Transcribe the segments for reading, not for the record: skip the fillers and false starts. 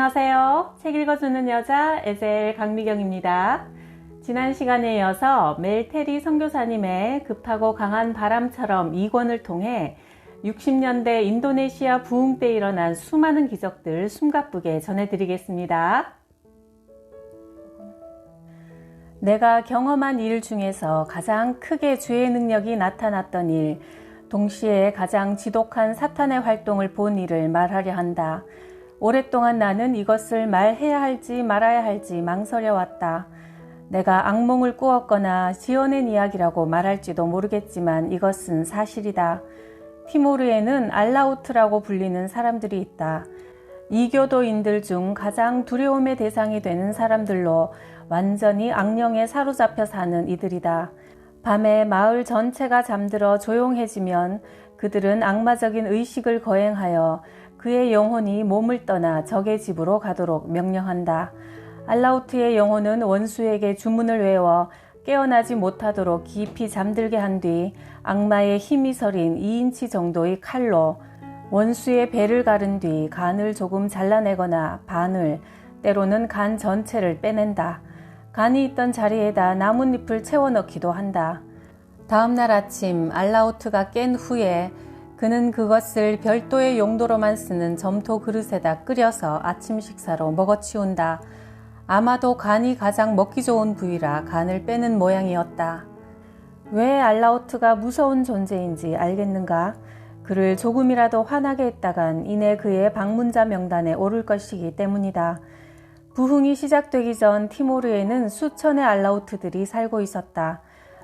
안녕하세요. 책 읽어주는 여자 에셀 강미경입니다. 지난 시간에 이어서 멜테리 선교사님의 급하고 강한 바람처럼 2권을 통해 60년대 인도네시아 부흥 때 일어난 수많은 기적들 숨가쁘게 전해드리겠습니다. 내가 경험한 일 중에서 가장 크게 주의 능력이 나타났던 일, 동시에 가장 지독한 사탄의 활동을 본 일을 말하려 한다. 오랫동안 나는 이것을 말해야 할지 말아야 할지 망설여 왔다. 내가 악몽을 꾸었거나 지어낸 이야기라고 말할지도 모르겠지만 이것은 사실이다. 티모르에는 알라우트라고 불리는 사람들이 있다. 이교도인들 중 가장 두려움의 대상이 되는 사람들로 완전히 악령에 사로잡혀 사는 이들이다. 밤에 마을 전체가 잠들어 조용해지면 그들은 악마적인 의식을 거행하여 그의 영혼이 몸을 떠나 적의 집으로 가도록 명령한다. 알라우트의 영혼은 원수에게 주문을 외워 깨어나지 못하도록 깊이 잠들게 한 뒤 악마의 힘이 서린 2인치 정도의 칼로 원수의 배를 가른 뒤 간을 조금 잘라내거나 반을, 때로는 간 전체를 빼낸다. 간이 있던 자리에다 나뭇잎을 채워넣기도 한다. 다음 날 아침 알라우트가 깬 후에 그는 그것을 별도의 용도로만 쓰는 점토 그릇에다 끓여서 아침 식사로 먹어치운다. 아마도 간이 가장 먹기 좋은 부위라 간을 빼는 모양이었다. 왜 알라우트가 무서운 존재인지 알겠는가? 그를 조금이라도 화나게 했다간 이내 그의 방문자 명단에 오를 것이기 때문이다. 부흥이 시작되기 전 티모르에는 수천의 알라우트들이 살고 있었다.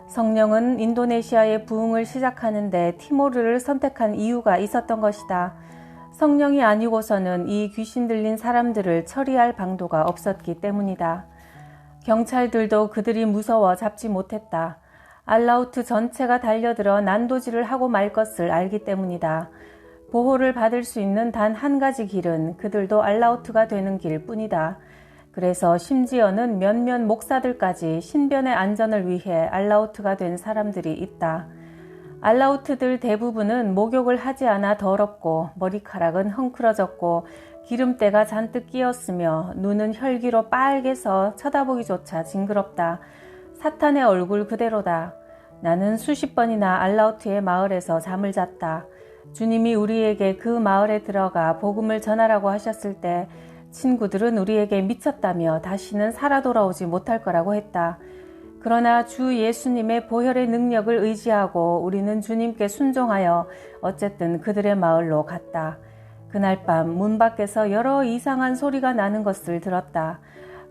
성령은 인도네시아의 부흥을 시작하는데 티모르를 선택한 이유가 있었던 것이다. 성령이 아니고서는 이 귀신 들린 사람들을 처리할 방도가 없었기 때문이다. 경찰들도 그들이 무서워 잡지 못했다. 알라우트 전체가 달려들어 난도질을 하고 말 것을 알기 때문이다. 보호를 받을 수 있는 단 한 가지 길은 그들도 알라우트가 되는 길뿐이다. 그래서 심지어는 몇몇 목사들까지 신변의 안전을 위해 알라우트가 된 사람들이 있다. 알라우트들 대부분은 목욕을 하지 않아 더럽고 머리카락은 헝클어졌고 기름때가 잔뜩 끼었으며 눈은 혈기로 빨개서 쳐다보기조차 징그럽다. 사탄의 얼굴 그대로다. 나는 수십 번이나 알라우트의 마을에서 잠을 잤다. 주님이 우리에게 그 마을에 들어가 복음을 전하라고 하셨을 때 친구들은 우리에게 미쳤다며 다시는 살아 돌아오지 못할 거라고 했다. 그러나 주 예수님의 보혈의 능력을 의지하고 우리는 주님께 순종하여 어쨌든 그들의 마을로 갔다. 그날 밤 문 밖에서 여러 이상한 소리가 나는 것을 들었다.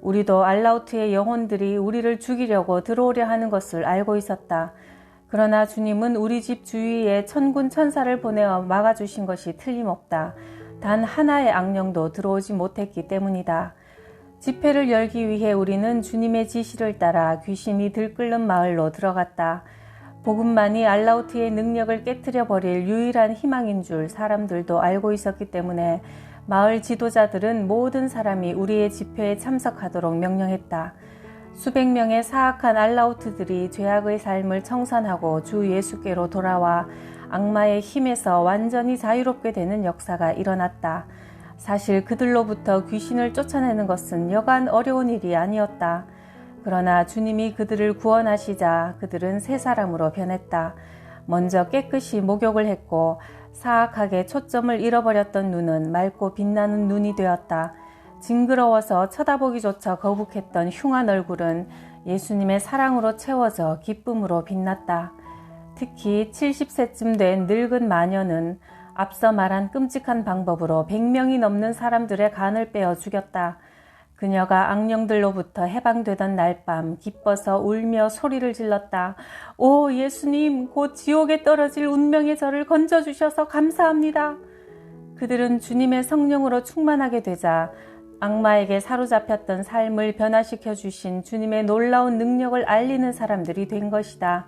우리도 알라우트의 영혼들이 우리를 죽이려고 들어오려 하는 것을 알고 있었다. 그러나 주님은 우리 집 주위에 천군 천사를 보내어 막아주신 것이 틀림없다. 단 하나의 악령도 들어오지 못했기 때문이다. 집회를 열기 위해 우리는 주님의 지시를 따라 귀신이 들끓는 마을로 들어갔다. 복음만이 알라우트의 능력을 깨트려 버릴 유일한 희망인 줄 사람들도 알고 있었기 때문에 마을 지도자들은 모든 사람이 우리의 집회에 참석하도록 명령했다. 수백 명의 사악한 알라우트들이 죄악의 삶을 청산하고 주 예수께로 돌아와 악마의 힘에서 완전히 자유롭게 되는 역사가 일어났다. 사실 그들로부터 귀신을 쫓아내는 것은 여간 어려운 일이 아니었다. 그러나 주님이 그들을 구원하시자 그들은 새 사람으로 변했다. 먼저 깨끗이 목욕을 했고 사악하게 초점을 잃어버렸던 눈은 맑고 빛나는 눈이 되었다. 징그러워서 쳐다보기조차 거북했던 흉한 얼굴은 예수님의 사랑으로 채워져 기쁨으로 빛났다. 특히 70세쯤 된 늙은 마녀는 앞서 말한 끔찍한 방법으로 100명이 넘는 사람들의 간을 빼어 죽였다. 그녀가 악령들로부터 해방되던 날 밤 기뻐서 울며 소리를 질렀다. 오 예수님, 곧 지옥에 떨어질 운명의 저를 건져주셔서 감사합니다. 그들은 주님의 성령으로 충만하게 되자 악마에게 사로잡혔던 삶을 변화시켜 주신 주님의 놀라운 능력을 알리는 사람들이 된 것이다.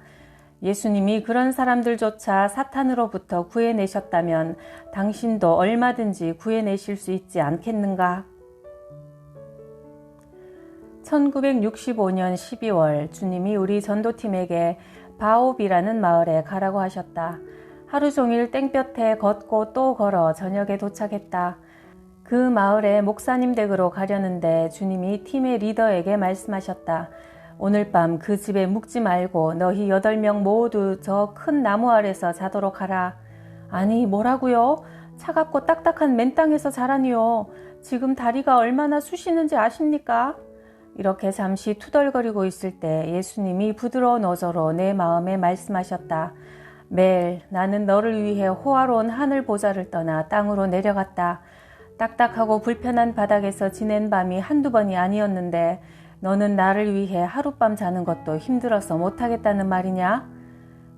예수님이 그런 사람들조차 사탄으로부터 구해내셨다면 당신도 얼마든지 구해내실 수 있지 않겠는가? 1965년 12월 주님이 우리 전도팀에게 바옵이라는 마을에 가라고 하셨다. 하루 종일 땡볕에 걷고 또 걸어 저녁에 도착했다. 그 마을에 목사님 댁으로 가려는데 주님이 팀의 리더에게 말씀하셨다. 오늘 밤 그 집에 묵지 말고 너희 8명 모두 저 큰 나무 아래서 자도록 하라. 아니, 뭐라고요? 차갑고 딱딱한 맨 땅에서 자라니요. 지금 다리가 얼마나 쑤시는지 아십니까? 이렇게 잠시 투덜거리고 있을 때 예수님이 부드러운 어조로 내 마음에 말씀하셨다. 멜, 나는 너를 위해 호화로운 하늘 보좌를 떠나 땅으로 내려갔다. 딱딱하고 불편한 바닥에서 지낸 밤이 한두 번이 아니었는데 너는 나를 위해 하룻밤 자는 것도 힘들어서 못하겠다는 말이냐?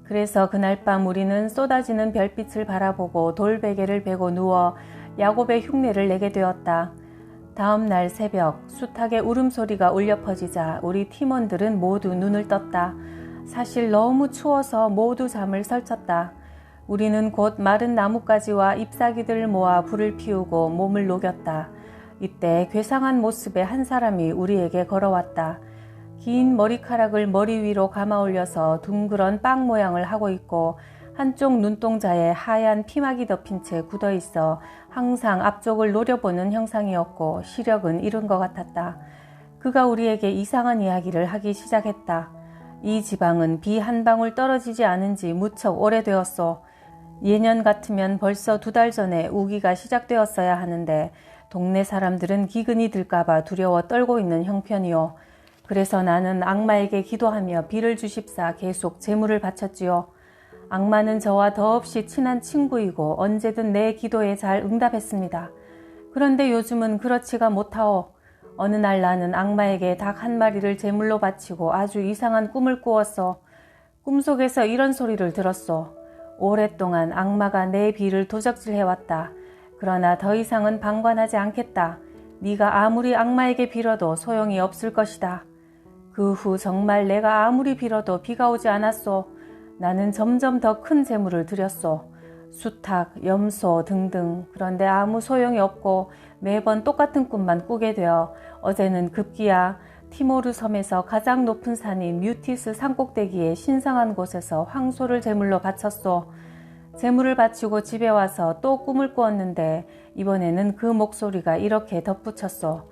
그래서 그날 밤 우리는 쏟아지는 별빛을 바라보고 돌베개를 베고 누워 야곱의 흉내를 내게 되었다. 다음 날 새벽 숱하게 울음소리가 울려 퍼지자 우리 팀원들은 모두 눈을 떴다. 사실 너무 추워서 모두 잠을 설쳤다. 우리는 곧 마른 나뭇가지와 잎사귀들을 모아 불을 피우고 몸을 녹였다. 이때 괴상한 모습의 한 사람이 우리에게 걸어왔다. 긴 머리카락을 머리 위로 감아 올려서 둥그런 빵 모양을 하고 있고 한쪽 눈동자에 하얀 피막이 덮인 채 굳어 있어 항상 앞쪽을 노려보는 형상이었고 시력은 잃은 것 같았다. 그가 우리에게 이상한 이야기를 하기 시작했다. 이 지방은 비 한 방울 떨어지지 않은 지 무척 오래되었소. 예년 같으면 벌써 2달 전에 우기가 시작되었어야 하는데 동네 사람들은 기근이 들까봐 두려워 떨고 있는 형편이요. 그래서 나는 악마에게 기도하며 비를 주십사 계속 제물을 바쳤지요. 악마는 저와 더없이 친한 친구이고 언제든 내 기도에 잘 응답했습니다. 그런데 요즘은 그렇지가 못하오. 어느 날 나는 악마에게 닭 한 마리를 제물로 바치고 아주 이상한 꿈을 꾸었어. 꿈속에서 이런 소리를 들었소. 오랫동안 악마가 내 비를 도적질해왔다. 그러나 더 이상은 방관하지 않겠다. 네가 아무리 악마에게 빌어도 소용이 없을 것이다. 그 후 정말 내가 아무리 빌어도 비가 오지 않았소. 나는 점점 더 큰 재물을 드렸소. 수탉, 염소 등등. 그런데 아무 소용이 없고 매번 똑같은 꿈만 꾸게 되어 어제는 급기야 티모르 섬에서 가장 높은 산인 뮤티스 산꼭대기의 신성한 곳에서 황소를 제물로 바쳤소. 제물을 바치고 집에 와서 또 꿈을 꾸었는데 이번에는 그 목소리가 이렇게 덧붙였소.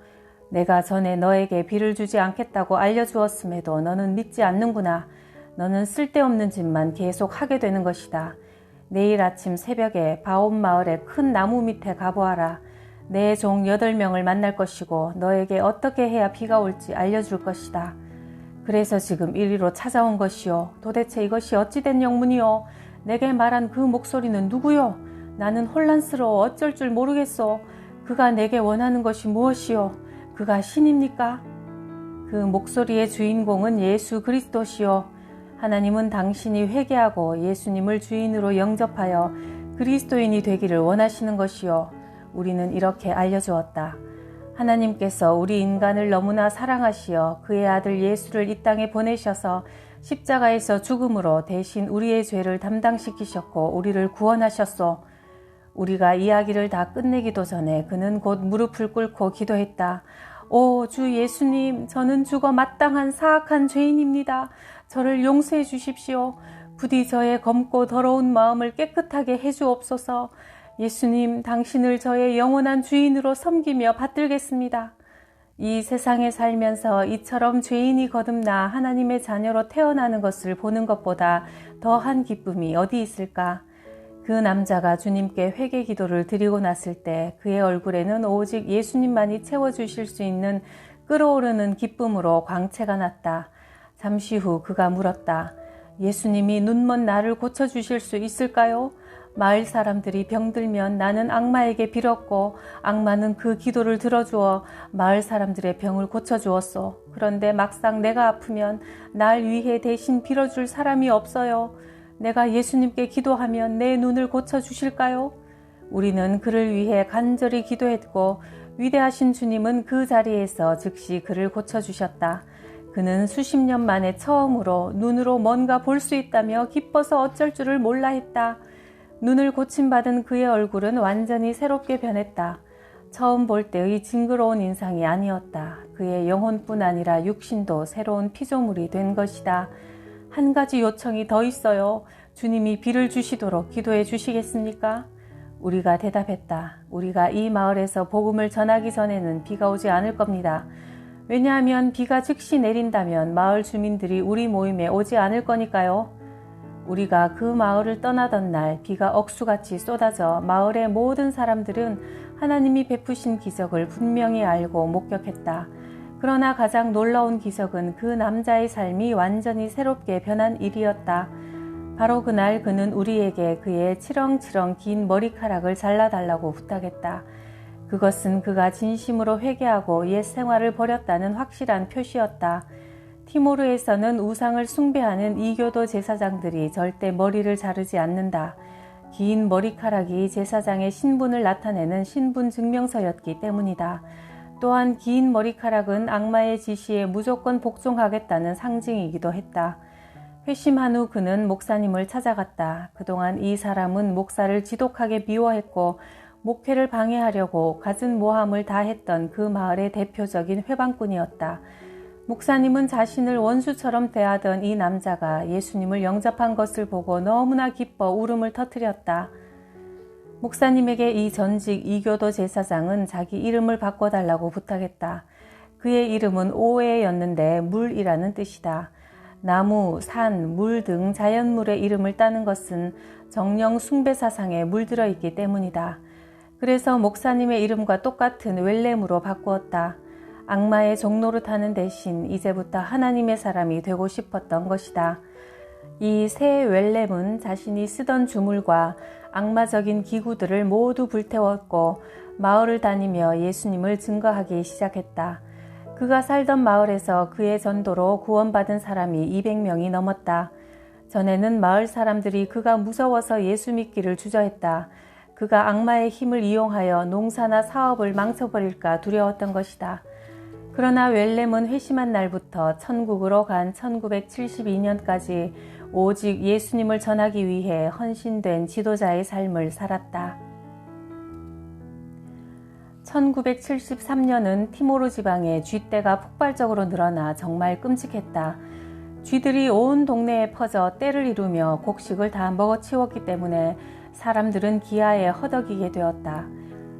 내가 전에 너에게 비를 주지 않겠다고 알려주었음에도 너는 믿지 않는구나. 너는 쓸데없는 짓만 계속 하게 되는 것이다. 내일 아침 새벽에 바온 마을의 큰 나무 밑에 가보아라. 내 종 8명을 만날 것이고 너에게 어떻게 해야 비가 올지 알려줄 것이다. 그래서 지금 이리로 찾아온 것이요. 도대체 이것이 어찌된 영문이요. 내게 말한 그 목소리는 누구요? 나는 혼란스러워 어쩔 줄 모르겠소. 그가 내게 원하는 것이 무엇이요? 그가 신입니까? 그 목소리의 주인공은 예수 그리스도시요. 하나님은 당신이 회개하고 예수님을 주인으로 영접하여 그리스도인이 되기를 원하시는 것이요. 우리는 이렇게 알려주었다. 하나님께서 우리 인간을 너무나 사랑하시어 그의 아들 예수를 이 땅에 보내셔서 십자가에서 죽음으로 대신 우리의 죄를 담당시키셨고 우리를 구원하셨소. 우리가 이야기를 다 끝내기도 전에 그는 곧 무릎을 꿇고 기도했다. 오, 주 예수님, 저는 죽어 마땅한 사악한 죄인입니다. 저를 용서해 주십시오. 부디 저의 검고 더러운 마음을 깨끗하게 해주옵소서. 예수님, 당신을 저의 영원한 주인으로 섬기며 받들겠습니다. 이 세상에 살면서 이처럼 죄인이 거듭나 하나님의 자녀로 태어나는 것을 보는 것보다 더한 기쁨이 어디 있을까? 그 남자가 주님께 회개 기도를 드리고 났을 때 그의 얼굴에는 오직 예수님만이 채워주실 수 있는 끓어오르는 기쁨으로 광채가 났다. 잠시 후 그가 물었다. 예수님이 눈먼 나를 고쳐주실 수 있을까요? 마을 사람들이 병들면 나는 악마에게 빌었고 악마는 그 기도를 들어주어 마을 사람들의 병을 고쳐주었소. 그런데 막상 내가 아프면 날 위해 대신 빌어줄 사람이 없어요. 내가 예수님께 기도하면 내 눈을 고쳐주실까요? 우리는 그를 위해 간절히 기도했고 위대하신 주님은 그 자리에서 즉시 그를 고쳐주셨다. 그는 수십 년 만에 처음으로 눈으로 뭔가 볼 수 있다며 기뻐서 어쩔 줄을 몰라 했다. 눈을 고침받은 그의 얼굴은 완전히 새롭게 변했다. 처음 볼 때의 징그러운 인상이 아니었다. 그의 영혼뿐 아니라 육신도 새로운 피조물이 된 것이다. 한 가지 요청이 더 있어요. 주님이 비를 주시도록 기도해 주시겠습니까? 우리가 대답했다. 우리가 이 마을에서 복음을 전하기 전에는 비가 오지 않을 겁니다. 왜냐하면 비가 즉시 내린다면 마을 주민들이 우리 모임에 오지 않을 거니까요. 우리가 그 마을을 떠나던 날 비가 억수같이 쏟아져 마을의 모든 사람들은 하나님이 베푸신 기적을 분명히 알고 목격했다. 그러나 가장 놀라운 기적은 그 남자의 삶이 완전히 새롭게 변한 일이었다. 바로 그날 그는 우리에게 그의 치렁치렁 긴 머리카락을 잘라달라고 부탁했다. 그것은 그가 진심으로 회개하고 옛 생활을 버렸다는 확실한 표시였다. 티모르에서는 우상을 숭배하는 이교도 제사장들이 절대 머리를 자르지 않는다. 긴 머리카락이 제사장의 신분을 나타내는 신분 증명서였기 때문이다. 또한 긴 머리카락은 악마의 지시에 무조건 복종하겠다는 상징이기도 했다. 회심한 후 그는 목사님을 찾아갔다. 그동안 이 사람은 목사를 지독하게 미워했고 목회를 방해하려고 갖은 모함을 다했던 그 마을의 대표적인 회방꾼이었다. 목사님은 자신을 원수처럼 대하던 이 남자가 예수님을 영접한 것을 보고 너무나 기뻐 울음을 터뜨렸다. 목사님에게 이 전직 이교도 제사장은 자기 이름을 바꿔달라고 부탁했다. 그의 이름은 오에였는데 물이라는 뜻이다. 나무, 산, 물 등 자연물의 이름을 따는 것은 정령 숭배 사상에 물들어 있기 때문이다. 그래서 목사님의 이름과 똑같은 웰렘으로 바꾸었다. 악마의 종노릇하는 대신 이제부터 하나님의 사람이 되고 싶었던 것이다. 이 새 웰렘은 자신이 쓰던 주물과 악마적인 기구들을 모두 불태웠고 마을을 다니며 예수님을 증거하기 시작했다. 그가 살던 마을에서 그의 전도로 구원받은 사람이 200명이 넘었다. 전에는 마을 사람들이 그가 무서워서 예수 믿기를 주저했다. 그가 악마의 힘을 이용하여 농사나 사업을 망쳐버릴까 두려웠던 것이다. 그러나 웰렘은 회심한 날부터 천국으로 간 1972년까지 오직 예수님을 전하기 위해 헌신된 지도자의 삶을 살았다. 1973년은 티모르 지방에 쥐떼가 폭발적으로 늘어나 정말 끔찍했다. 쥐들이 온 동네에 퍼져 떼를 이루며 곡식을 다 먹어치웠기 때문에 사람들은 기아에 허덕이게 되었다.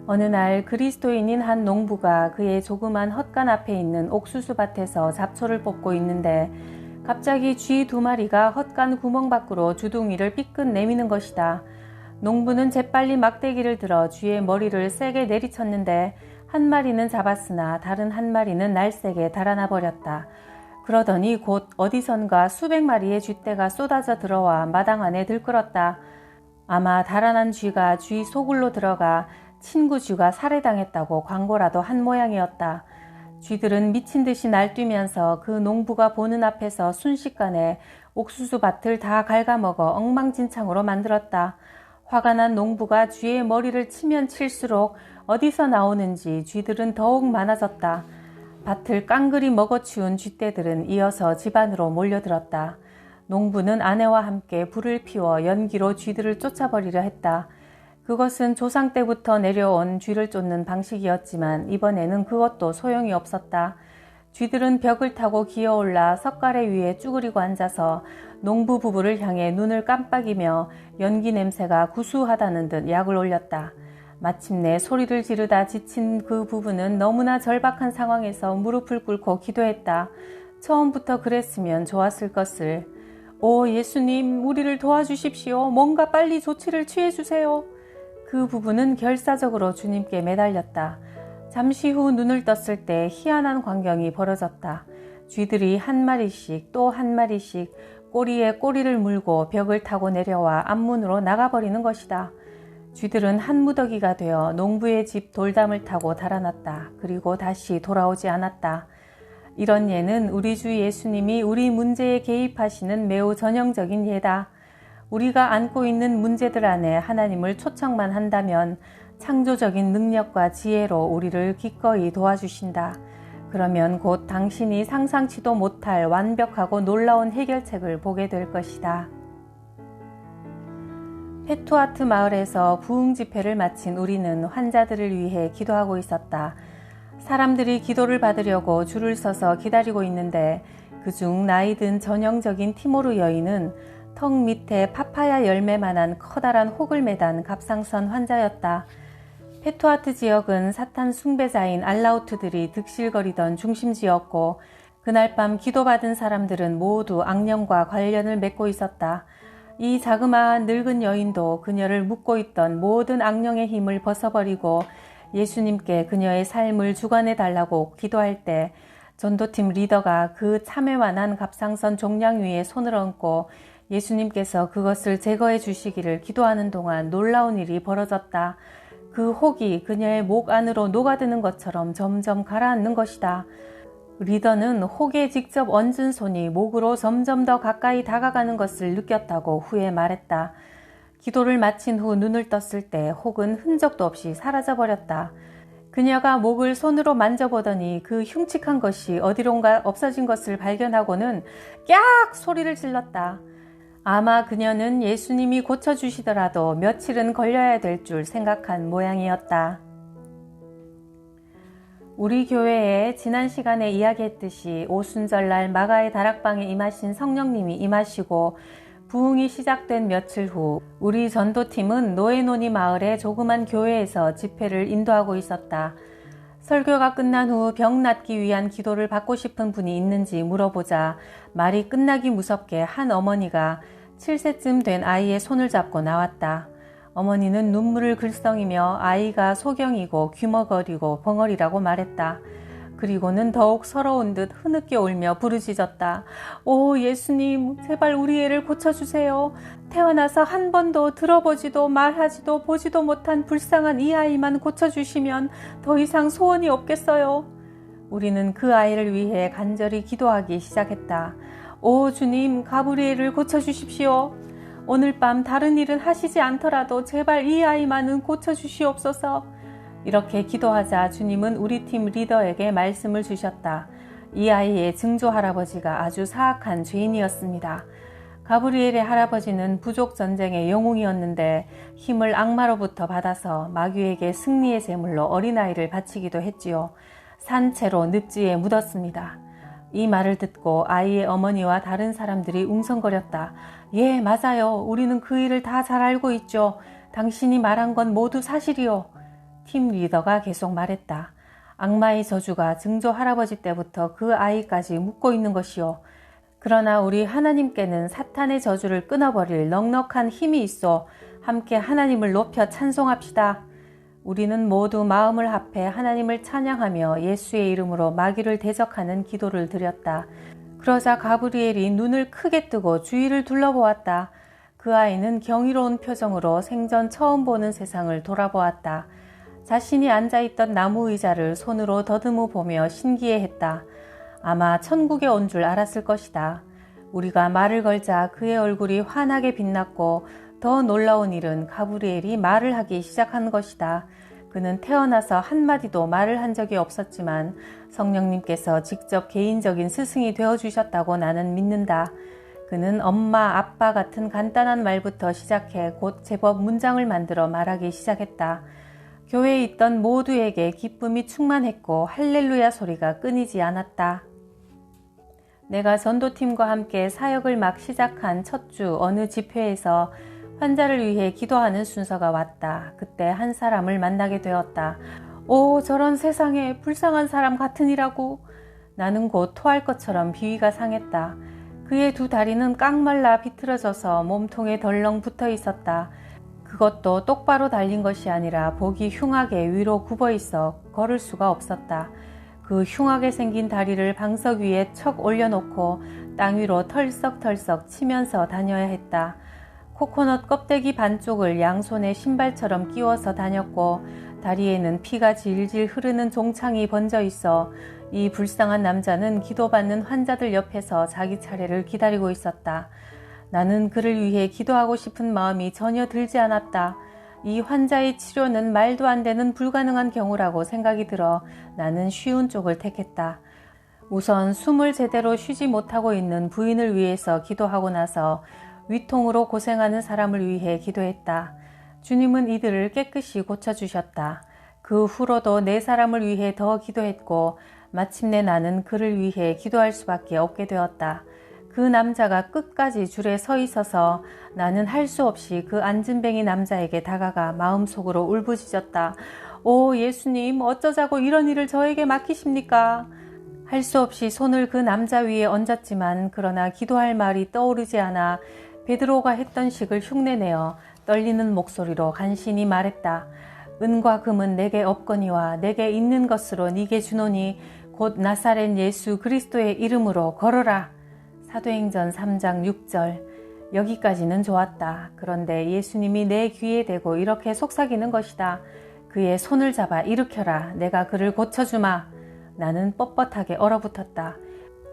어느 날 그리스도인인 한 농부가 그의 조그만 헛간 앞에 있는 옥수수밭에서 잡초를 뽑고 있는데 갑자기 쥐 2마리가 헛간 구멍 밖으로 주둥이를 삐끗 내미는 것이다. 농부는 재빨리 막대기를 들어 쥐의 머리를 세게 내리쳤는데 한 마리는 잡았으나 다른 한 마리는 날쌔게 달아나 버렸다. 그러더니 곧 어디선가 수백 마리의 쥐떼가 쏟아져 들어와 마당 안에 들끓었다. 아마 달아난 쥐가 쥐 소굴로 들어가 친구 쥐가 살해당했다고 광고라도 한 모양이었다. 쥐들은 미친 듯이 날뛰면서 그 농부가 보는 앞에서 순식간에 옥수수 밭을 다 갉아먹어 엉망진창으로 만들었다. 화가 난 농부가 쥐의 머리를 치면 칠수록 어디서 나오는지 쥐들은 더욱 많아졌다. 밭을 깡그리 먹어치운 쥐떼들은 이어서 집 안으로 몰려들었다. 농부는 아내와 함께 불을 피워 연기로 쥐들을 쫓아버리려 했다. 그것은 조상 때부터 내려온 쥐를 쫓는 방식이었지만 이번에는 그것도 소용이 없었다. 쥐들은 벽을 타고 기어올라 석가래 위에 쭈그리고 앉아서 농부 부부를 향해 눈을 깜빡이며 연기 냄새가 구수하다는 듯 약을 올렸다. 마침내 소리를 지르다 지친 그 부부는 너무나 절박한 상황에서 무릎을 꿇고 기도했다. 처음부터 그랬으면 좋았을 것을. 오 예수님, 우리를 도와주십시오. 뭔가 빨리 조치를 취해주세요. 그 부부는 결사적으로 주님께 매달렸다. 잠시 후 눈을 떴을 때 희한한 광경이 벌어졌다. 쥐들이 한 마리씩 또 한 마리씩 꼬리에 꼬리를 물고 벽을 타고 내려와 앞문으로 나가버리는 것이다. 쥐들은 한 무더기가 되어 농부의 집 돌담을 타고 달아났다. 그리고 다시 돌아오지 않았다. 이런 예는 우리 주 예수님이 우리 문제에 개입하시는 매우 전형적인 예다. 우리가 안고 있는 문제들 안에 하나님을 초청만 한다면 창조적인 능력과 지혜로 우리를 기꺼이 도와주신다. 그러면 곧 당신이 상상치도 못할 완벽하고 놀라운 해결책을 보게 될 것이다. 페투아트 마을에서 부흥 집회를 마친 우리는 환자들을 위해 기도하고 있었다. 사람들이 기도를 받으려고 줄을 서서 기다리고 있는데 그중 나이 든 전형적인 티모르 여인은 턱 밑에 파파야 열매만한 커다란 혹을 매단 갑상선 환자였다. 페투아트 지역은 사탄 숭배자인 알라우트들이 득실거리던 중심지였고 그날 밤 기도받은 사람들은 모두 악령과 관련을 맺고 있었다. 이 자그마한 늙은 여인도 그녀를 묶고 있던 모든 악령의 힘을 벗어버리고 예수님께 그녀의 삶을 주관해 달라고 기도할 때 전도팀 리더가 그 참회만한 갑상선 종양 위에 손을 얹고 예수님께서 그것을 제거해 주시기를 기도하는 동안 놀라운 일이 벌어졌다. 그 혹이 그녀의 목 안으로 녹아드는 것처럼 점점 가라앉는 것이다. 리더는 혹에 직접 얹은 손이 목으로 점점 더 가까이 다가가는 것을 느꼈다고 후에 말했다. 기도를 마친 후 눈을 떴을 때 혹은 흔적도 없이 사라져버렸다. 그녀가 목을 손으로 만져보더니 그 흉측한 것이 어디론가 없어진 것을 발견하고는 깍 소리를 질렀다. 아마 그녀는 예수님이 고쳐주시더라도 며칠은 걸려야 될 줄 생각한 모양이었다. 우리 교회에 지난 시간에 이야기했듯이 오순절날 마가의 다락방에 임하신 성령님이 임하시고 부흥이 시작된 며칠 후 우리 전도팀은 노에노니 마을의 조그만 교회에서 집회를 인도하고 있었다. 설교가 끝난 후 병 낫기 위한 기도를 받고 싶은 분이 있는지 물어보자 말이 끝나기 무섭게 한 어머니가 7세쯤 된 아이의 손을 잡고 나왔다. 어머니는 눈물을 글썽이며 아이가 소경이고 귀머거리고 벙어리라고 말했다. 그리고는 더욱 서러운 듯 흐느껴 울며 부르짖었다. 오 예수님, 제발 우리 애를 고쳐주세요. 태어나서 한 번도 들어보지도 말하지도 보지도 못한 불쌍한 이 아이만 고쳐주시면 더 이상 소원이 없겠어요. 우리는 그 아이를 위해 간절히 기도하기 시작했다. 오 주님, 가브리엘을 고쳐주십시오. 오늘 밤 다른 일은 하시지 않더라도 제발 이 아이만은 고쳐주시옵소서. 이렇게 기도하자 주님은 우리 팀 리더에게 말씀을 주셨다. 이 아이의 증조 할아버지가 아주 사악한 죄인이었습니다. 가브리엘의 할아버지는 부족 전쟁의 영웅이었는데 힘을 악마로부터 받아서 마귀에게 승리의 제물로 어린아이를 바치기도 했지요. 산채로 늪지에 묻었습니다. 이 말을 듣고 아이의 어머니와 다른 사람들이 웅성거렸다. 예, 맞아요. 우리는 그 일을 다 잘 알고 있죠. 당신이 말한 건 모두 사실이요. 팀 리더가 계속 말했다. 악마의 저주가 증조 할아버지 때부터 그 아이까지 묻고 있는 것이요. 그러나 우리 하나님께는 사탄의 저주를 끊어버릴 넉넉한 힘이 있어 함께 하나님을 높여 찬송합시다. 우리는 모두 마음을 합해 하나님을 찬양하며 예수의 이름으로 마귀를 대적하는 기도를 드렸다. 그러자 가브리엘이 눈을 크게 뜨고 주위를 둘러보았다. 그 아이는 경이로운 표정으로 생전 처음 보는 세상을 돌아보았다. 자신이 앉아있던 나무 의자를 손으로 더듬어 보며 신기해했다. 아마 천국에 온 줄 알았을 것이다. 우리가 말을 걸자 그의 얼굴이 환하게 빛났고 더 놀라운 일은 가브리엘이 말을 하기 시작한 것이다. 그는 태어나서 한마디도 말을 한 적이 없었지만 성령님께서 직접 개인적인 스승이 되어주셨다고 나는 믿는다. 그는 엄마, 아빠 같은 간단한 말부터 시작해 곧 제법 문장을 만들어 말하기 시작했다. 교회에 있던 모두에게 기쁨이 충만했고 할렐루야 소리가 끊이지 않았다. 내가 전도팀과 함께 사역을 막 시작한 첫 주 어느 집회에서 환자를 위해 기도하는 순서가 왔다. 그때 한 사람을 만나게 되었다. 오, 저런 세상에 불쌍한 사람 같으니라고. 나는 곧 토할 것처럼 비위가 상했다. 그의 두 다리는 깡말라 비틀어져서 몸통에 덜렁 붙어 있었다. 그것도 똑바로 달린 것이 아니라 보기 흉하게 위로 굽어 있어 걸을 수가 없었다. 그 흉하게 생긴 다리를 방석 위에 척 올려놓고 땅 위로 털썩털썩 치면서 다녀야 했다. 코코넛 껍데기 반쪽을 양손에 신발처럼 끼워서 다녔고 다리에는 피가 질질 흐르는 종창이 번져 있어 이 불쌍한 남자는 기도받는 환자들 옆에서 자기 차례를 기다리고 있었다. 나는 그를 위해 기도하고 싶은 마음이 전혀 들지 않았다. 이 환자의 치료는 말도 안 되는 불가능한 경우라고 생각이 들어 나는 쉬운 쪽을 택했다. 우선 숨을 제대로 쉬지 못하고 있는 부인을 위해서 기도하고 나서 위통으로 고생하는 사람을 위해 기도했다. 주님은 이들을 깨끗이 고쳐주셨다. 그 후로도 네 사람을 위해 더 기도했고 마침내 나는 그를 위해 기도할 수밖에 없게 되었다. 그 남자가 끝까지 줄에 서 있어서 나는 할 수 없이 그 앉은뱅이 남자에게 다가가 마음속으로 울부짖었다. 오 예수님, 어쩌자고 이런 일을 저에게 맡기십니까? 할 수 없이 손을 그 남자 위에 얹었지만 그러나 기도할 말이 떠오르지 않아 베드로가 했던 식을 흉내내어 떨리는 목소리로 간신히 말했다. 은과 금은 내게 없거니와 내게 있는 것으로 네게 주노니 곧 나사렛 예수 그리스도의 이름으로 걸어라. 사도행전 3장 6절. 여기까지는 좋았다. 그런데 예수님이 내 귀에 대고 이렇게 속삭이는 것이다. 그의 손을 잡아 일으켜라. 내가 그를 고쳐주마. 나는 뻣뻣하게 얼어붙었다.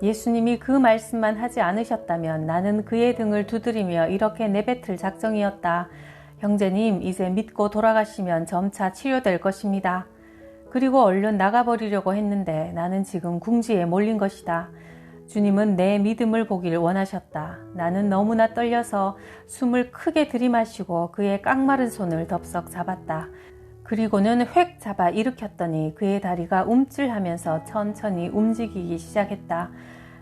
예수님이 그 말씀만 하지 않으셨다면 나는 그의 등을 두드리며 이렇게 내뱉을 작정이었다. 형제님, 이제 믿고 돌아가시면 점차 치료될 것입니다. 그리고 얼른 나가버리려고 했는데 나는 지금 궁지에 몰린 것이다. 주님은 내 믿음을 보길 원하셨다. 나는 너무나 떨려서 숨을 크게 들이마시고 그의 깡마른 손을 덥석 잡았다. 그리고는 획 잡아 일으켰더니 그의 다리가 움찔하면서 천천히 움직이기 시작했다.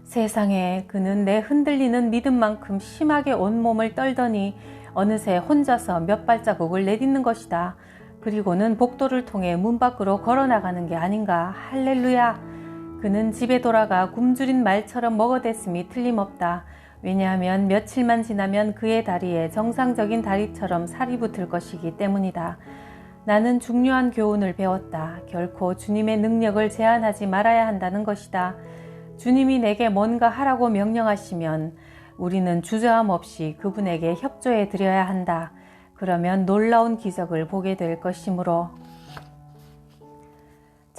세상에, 그는 내 흔들리는 믿음만큼 심하게 온몸을 떨더니 어느새 혼자서 몇 발자국을 내딛는 것이다. 그리고는 복도를 통해 문 밖으로 걸어나가는 게 아닌가. 할렐루야! 그는 집에 돌아가 굶주린 말처럼 먹어댔음이 틀림없다. 왜냐하면 며칠만 지나면 그의 다리에 정상적인 다리처럼 살이 붙을 것이기 때문이다. 나는 중요한 교훈을 배웠다. 결코 주님의 능력을 제한하지 말아야 한다는 것이다. 주님이 내게 뭔가 하라고 명령하시면 우리는 주저함 없이 그분에게 협조해 드려야 한다. 그러면 놀라운 기적을 보게 될 것이므로.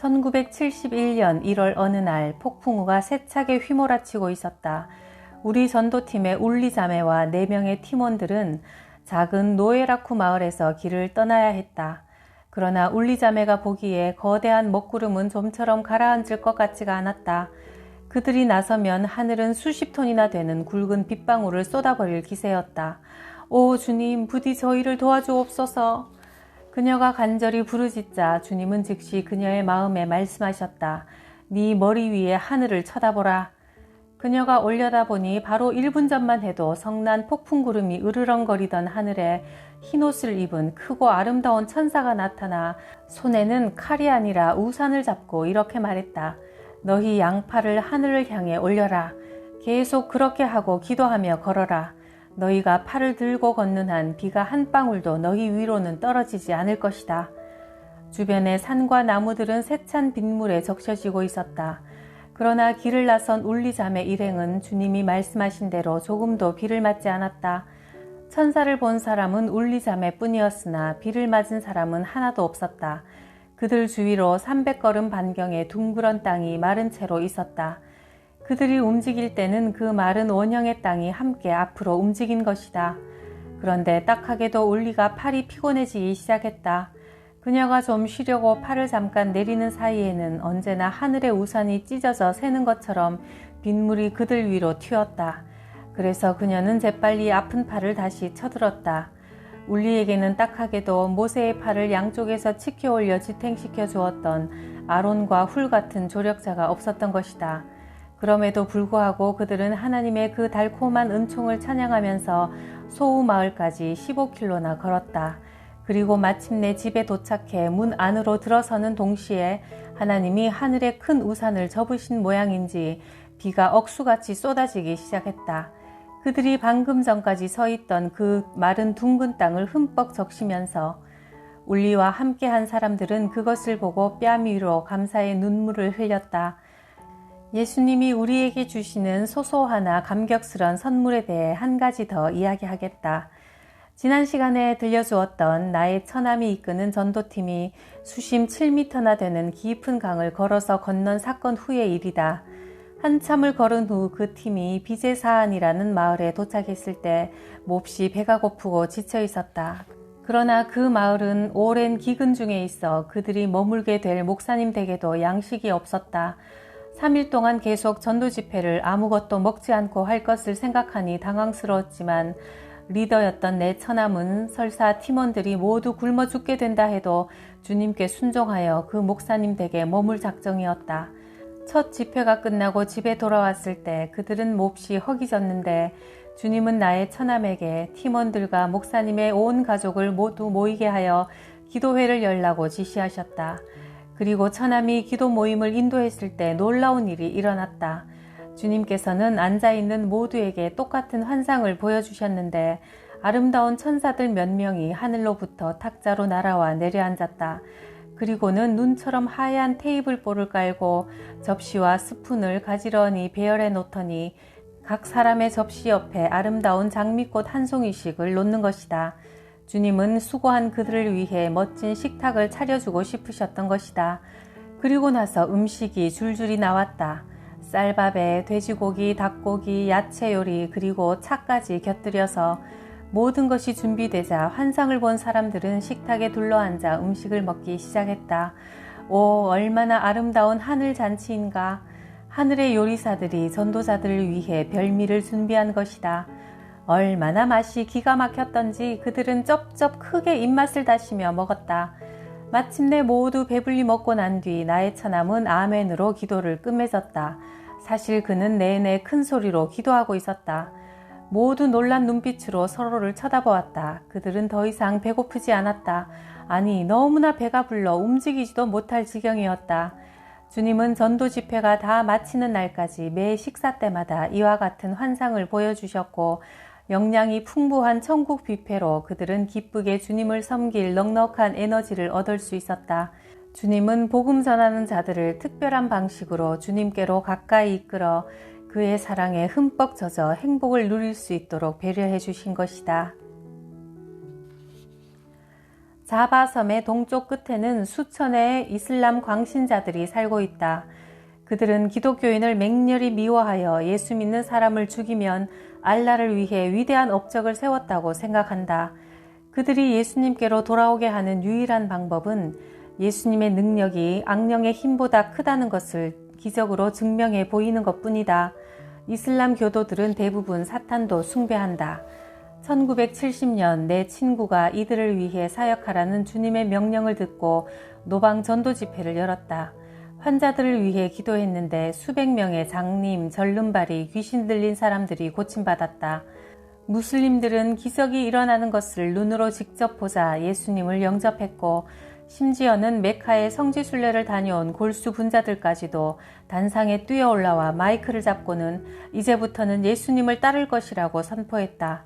1971년 1월 어느 날 폭풍우가 세차게 휘몰아치고 있었다. 우리 전도팀의 울리자매와 4명의 팀원들은 작은 노에라쿠 마을에서 길을 떠나야 했다. 그러나 울리자매가 보기에 거대한 먹구름은 좀처럼 가라앉을 것 같지가 않았다. 그들이 나서면 하늘은 수십 톤이나 되는 굵은 빗방울을 쏟아버릴 기세였다. 오 주님, 부디 저희를 도와주옵소서. 그녀가 간절히 부르짖자 주님은 즉시 그녀의 마음에 말씀하셨다. 네 머리 위에 하늘을 쳐다보라. 그녀가 올려다보니 바로 1분 전만 해도 성난 폭풍구름이 으르렁거리던 하늘에 흰옷을 입은 크고 아름다운 천사가 나타나 손에는 칼이 아니라 우산을 잡고 이렇게 말했다. 너희 양팔을 하늘을 향해 올려라. 계속 그렇게 하고 기도하며 걸어라. 너희가 팔을 들고 걷는 한 비가 한 방울도 너희 위로는 떨어지지 않을 것이다. 주변의 산과 나무들은 세찬 빗물에 적셔지고 있었다. 그러나 길을 나선 울리자매 일행은 주님이 말씀하신 대로 조금도 비를 맞지 않았다. 천사를 본 사람은 울리자매뿐이었으나 비를 맞은 사람은 하나도 없었다. 그들 주위로 300걸음 반경의 둥그런 땅이 마른 채로 있었다. 그들이 움직일 때는 그 마른 원형의 땅이 함께 앞으로 움직인 것이다. 그런데 딱하게도 울리가 팔이 피곤해지기 시작했다. 그녀가 좀 쉬려고 팔을 잠깐 내리는 사이에는 언제나 하늘의 우산이 찢어져 새는 것처럼 빗물이 그들 위로 튀었다. 그래서 그녀는 재빨리 아픈 팔을 다시 쳐들었다. 울리에게는 딱하게도 모세의 팔을 양쪽에서 치켜 올려 지탱시켜 주었던 아론과 훌 같은 조력자가 없었던 것이다. 그럼에도 불구하고 그들은 하나님의 그 달콤한 은총을 찬양하면서 소우 마을까지 15킬로나 걸었다. 그리고 마침내 집에 도착해 문 안으로 들어서는 동시에 하나님이 하늘에 큰 우산을 접으신 모양인지 비가 억수같이 쏟아지기 시작했다. 그들이 방금 전까지 서 있던 그 마른 둥근 땅을 흠뻑 적시면서 울리와 함께한 사람들은 그것을 보고 뺨 위로 감사의 눈물을 흘렸다. 예수님이 우리에게 주시는 소소하나 감격스런 선물에 대해 한 가지 더 이야기하겠다. 지난 시간에 들려주었던 나의 처남이 이끄는 전도팀이 수심 7m나 되는 깊은 강을 걸어서 건넌 사건 후의 일이다. 한참을 걸은 후 그 팀이 비제사안이라는 마을에 도착했을 때 몹시 배가 고프고 지쳐 있었다. 그러나 그 마을은 오랜 기근 중에 있어 그들이 머물게 될 목사님 댁에도 양식이 없었다. 3일 동안 계속 전도 집회를 아무것도 먹지 않고 할 것을 생각하니 당황스러웠지만 리더였던 내 처남은 설사 팀원들이 모두 굶어 죽게 된다 해도 주님께 순종하여 그 목사님 댁에 머물 작정이었다. 첫 집회가 끝나고 집에 돌아왔을 때 그들은 몹시 허기졌는데 주님은 나의 처남에게 팀원들과 목사님의 온 가족을 모두 모이게 하여 기도회를 열라고 지시하셨다. 그리고 처남이 기도 모임을 인도했을 때 놀라운 일이 일어났다. 주님께서는 앉아있는 모두에게 똑같은 환상을 보여주셨는데 아름다운 천사들 몇 명이 하늘로부터 탁자로 날아와 내려앉았다. 그리고는 눈처럼 하얀 테이블볼을 깔고 접시와 스푼을 가지런히 배열해 놓더니 각 사람의 접시 옆에 아름다운 장미꽃 한 송이씩을 놓는 것이다. 주님은 수고한 그들을 위해 멋진 식탁을 차려주고 싶으셨던 것이다. 그리고 나서 음식이 줄줄이 나왔다. 쌀밥에 돼지고기, 닭고기, 야채 요리 그리고 차까지 곁들여서 모든 것이 준비되자 환상을 본 사람들은 식탁에 둘러앉아 음식을 먹기 시작했다. 오, 얼마나 아름다운 하늘 잔치인가. 하늘의 요리사들이 전도자들을 위해 별미를 준비한 것이다. 얼마나 맛이 기가 막혔던지 그들은 쩝쩝 크게 입맛을 다시며 먹었다. 마침내 모두 배불리 먹고 난 뒤 나의 처남은 아멘으로 기도를 끝맺었다. 사실 그는 내내 큰 소리로 기도하고 있었다. 모두 놀란 눈빛으로 서로를 쳐다보았다. 그들은 더 이상 배고프지 않았다. 아니, 너무나 배가 불러 움직이지도 못할 지경이었다. 주님은 전도 집회가 다 마치는 날까지 매 식사 때마다 이와 같은 환상을 보여주셨고 영양이 풍부한 천국 뷔페로 그들은 기쁘게 주님을 섬길 넉넉한 에너지를 얻을 수 있었다. 주님은 복음 전하는 자들을 특별한 방식으로 주님께로 가까이 이끌어 그의 사랑에 흠뻑 젖어 행복을 누릴 수 있도록 배려해 주신 것이다. 자바 섬의 동쪽 끝에는 수천의 이슬람 광신자들이 살고 있다. 그들은 기독교인을 맹렬히 미워하여 예수 믿는 사람을 죽이면 알라를 위해 위대한 업적을 세웠다고 생각한다. 그들이 예수님께로 돌아오게 하는 유일한 방법은 예수님의 능력이 악령의 힘보다 크다는 것을 기적으로 증명해 보이는 것뿐이다. 이슬람 교도들은 대부분 사탄도 숭배한다. 1970년 내 친구가 이들을 위해 사역하라는 주님의 명령을 듣고 노방 전도 집회를 열었다. 환자들을 위해 기도했는데 수백 명의 장님, 절름발이 귀신 들린 사람들이 고침받았다. 무슬림들은 기적이 일어나는 것을 눈으로 직접 보자 예수님을 영접했고 심지어는 메카의 성지순례를 다녀온 골수 분자들까지도 단상에 뛰어올라와 마이크를 잡고는 이제부터는 예수님을 따를 것이라고 선포했다.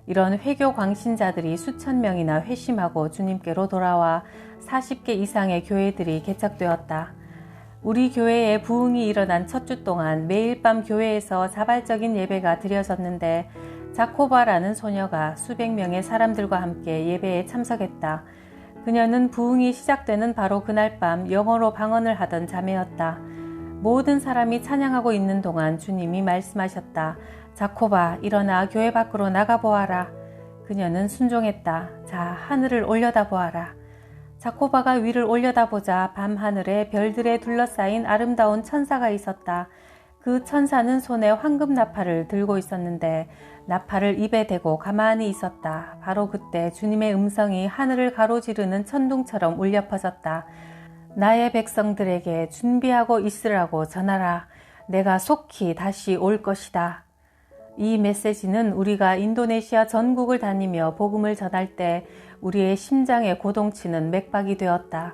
이런 회교 광신자들이 수천 명이나 회심하고 주님께로 돌아와 40개 이상의 교회들이 개척되었다. 우리 교회에 부흥이 일어난 첫 주 동안 매일 밤 교회에서 자발적인 예배가 드려졌는데 자코바라는 소녀가 수백 명의 사람들과 함께 예배에 참석했다. 그녀는 부흥이 시작되는 바로 그날 밤 영어로 방언을 하던 자매였다. 모든 사람이 찬양하고 있는 동안 주님이 말씀하셨다. 자코바, 일어나 교회 밖으로 나가보아라. 그녀는 순종했다. 자, 하늘을 올려다보아라. 자코바가 위를 올려다보자 밤하늘에 별들에 둘러싸인 아름다운 천사가 있었다. 그 천사는 손에 황금 나팔을 들고 있었는데 나팔을 입에 대고 가만히 있었다. 바로 그때 주님의 음성이 하늘을 가로지르는 천둥처럼 울려 퍼졌다. 나의 백성들에게 준비하고 있으라고 전하라. 내가 속히 다시 올 것이다. 이 메시지는 우리가 인도네시아 전국을 다니며 복음을 전할 때 우리의 심장에 고동치는 맥박이 되었다.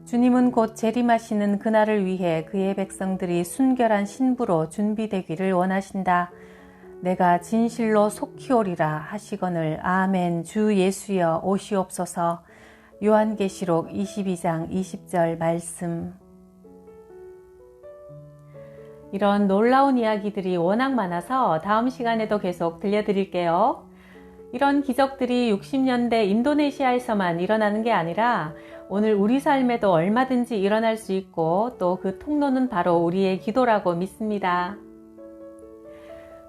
주님은 곧 재림하시는 그날을 위해 그의 백성들이 순결한 신부로 준비되기를 원하신다. 내가 진실로 속히 오리라 하시거늘 아멘. 주 예수여 오시옵소서. 요한계시록 22장 20절 말씀. 이런 놀라운 이야기들이 워낙 많아서 다음 시간에도 계속 들려드릴게요. 이런 기적들이 60년대 인도네시아에서만 일어나는 게 아니라 오늘 우리 삶에도 얼마든지 일어날 수 있고 또 그 통로는 바로 우리의 기도라고 믿습니다.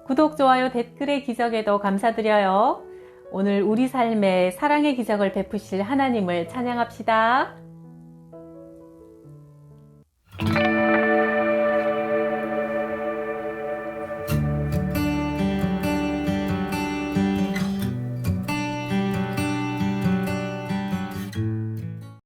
구독, 좋아요, 댓글의 기적에도 감사드려요. 오늘 우리 삶에 사랑의 기적을 베푸실 하나님을 찬양합시다.